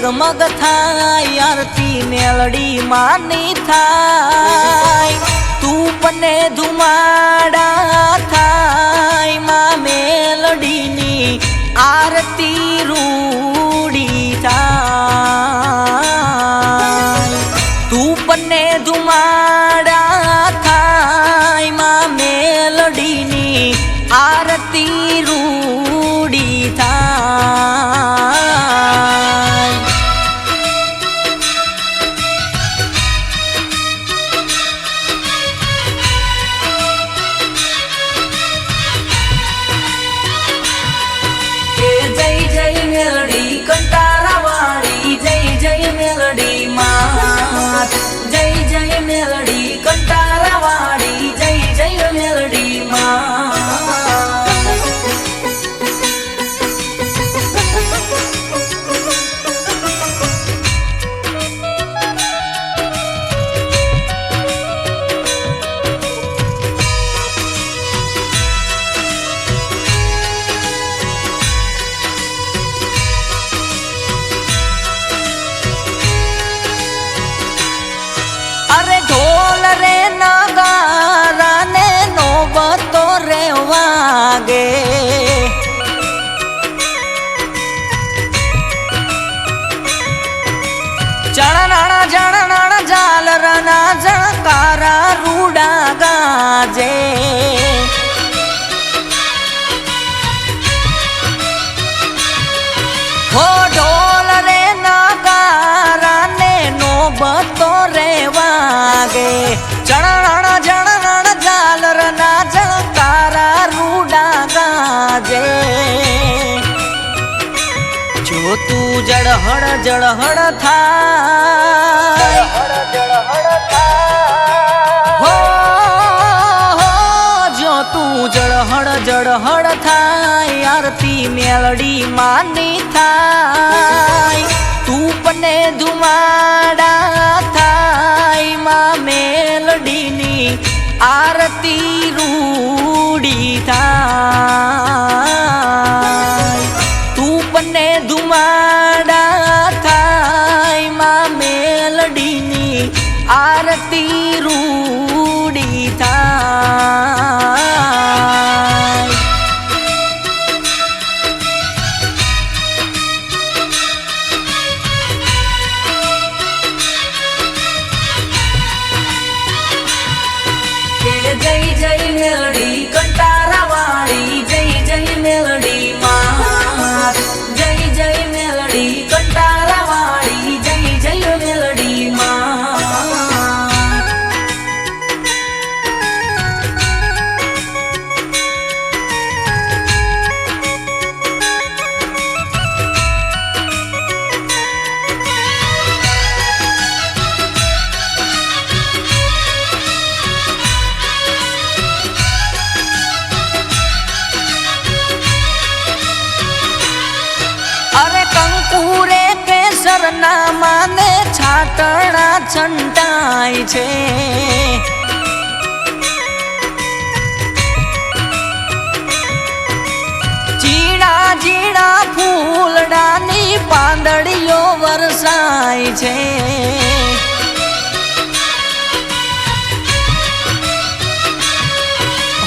જગમગ થાય આરતી મેલડી માની થાય તું પને ધુમાડા થાય માં મેલડીની આરતી રૂડી થાય તું પને ધુમાડા થાય માં મેલડીની આરતી રૂડી થાય ચણનાણા જણનાણા ઝાલરના ઝણકારા રૂડા ગાજે હો ઢોલ રે નગારા ને નોબતો રે વાગે ચણનાણા જણનાણા ઝાલરના ઝણકારા રૂડા ગાજે જો તું જળહળ થાય હો જો તું જળહળ થાય આરતી મેલડી માની થાય તું પને ધુમાડા થાય માં મેલડીની આરતી રૂડી થાય તું પને ધુમાડા થાય માં મેલડીની આરતી રૂડી થાય કે જય જય મેલડી કંટારા વાળી જય જય મેલડી માં જય જય મેલડી કંટારા વાળી જય જય મેલડી માં ના માને છાટણા છંટાય છે ઝીણા ઝીણા ફૂલડાની પાંદડીઓ વરસાય છે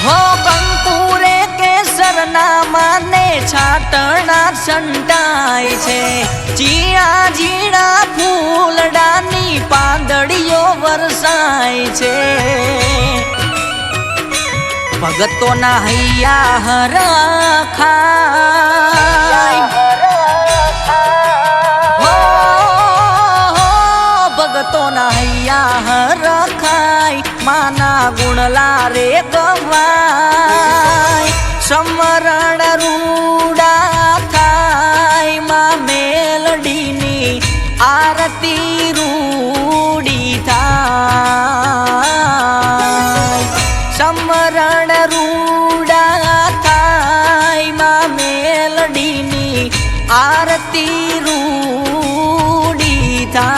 હો કંકુરે કેસરના માને છાટણા છંટાય છે ઝીણા ઝીણા ફૂલડાની પાંદડીઓ વરસાય છે ભગતોના હૈયા હરખાય હો ભગતોના હૈયા હરખાય માના ગુણલા રે ગવાય સમરણ રૂડા થાય માં મેલડીની આરતી રૂડી થાય સમરણ રૂડા થાય માં મેલડીની આરતી રૂડી થાય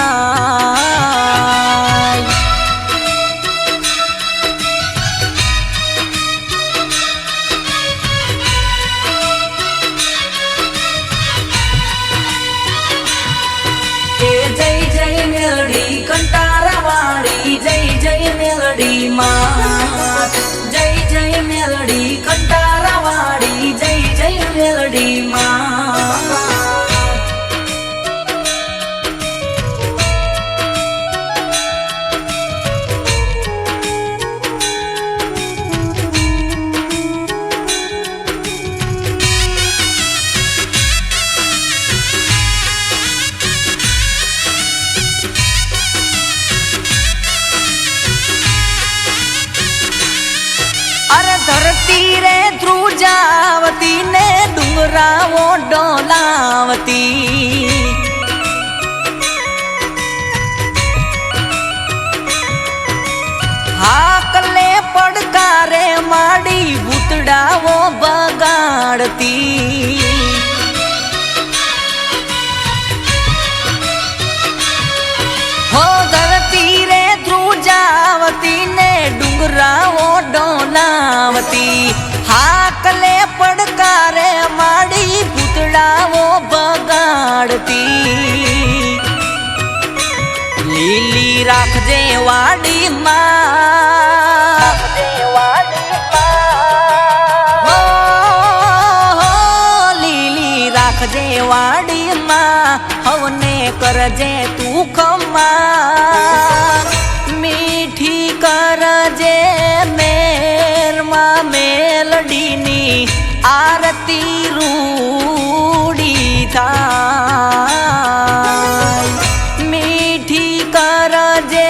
અરે ધરતી રે ધ્રુજાવતી ને ડુંગરાઓ ડોલાવતી હાકલે પડકારે માડી ભૂતડાઓ બગાડતી હો ધરતી રે ધ્રુજાવતી ને ડુંગરાઓ ડોલાવતી હાકલે પડકારે માડી ભૂતડાઓ બગાડતી લીલી રાખજે વાડી માં લીલી રાખજે વાડી માં હવને કરજે તું ખમા મીઠી કરજે મેરમાં મેલડીની આરતી રૂડી થાય મીઠી કરજે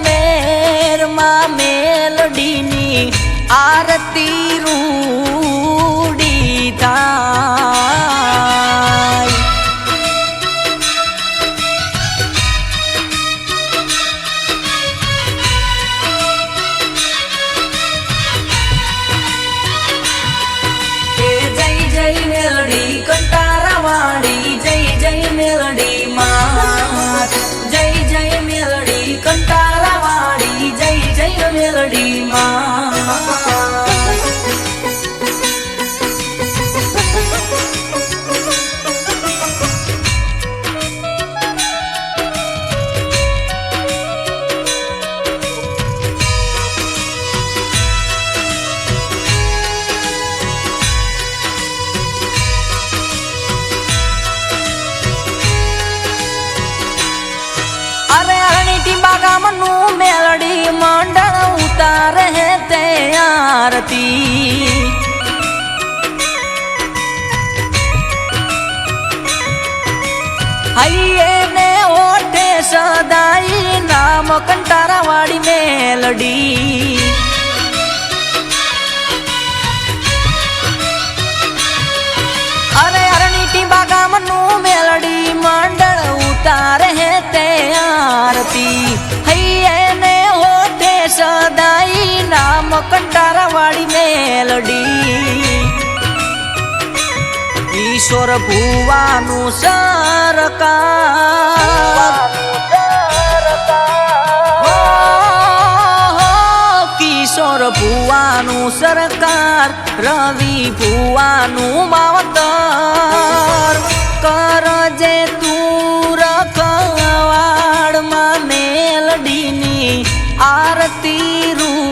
મેરમાં મેલડીની આરતી રૂડી થાય ગામનું મેલડી મંડળ ઉતારે તે આરતી હૈયે ને ઓઠે સદાઈ નામ કંટારાવાળી મેલડી અરે અરણીટી બાગામનું મેલડી મંડળ ઉતારે તે આરતી હૈયે ને હોઠે સદાઈ નામ કંટારાવાળી મેલડી ઈશ્વર ભુવાનું સરકાર કિશોર ભુવાનું સરકાર રવિ ભુવાનું માવતર કરજે તું રખવાડમાં મેલડીની આરતી રૂ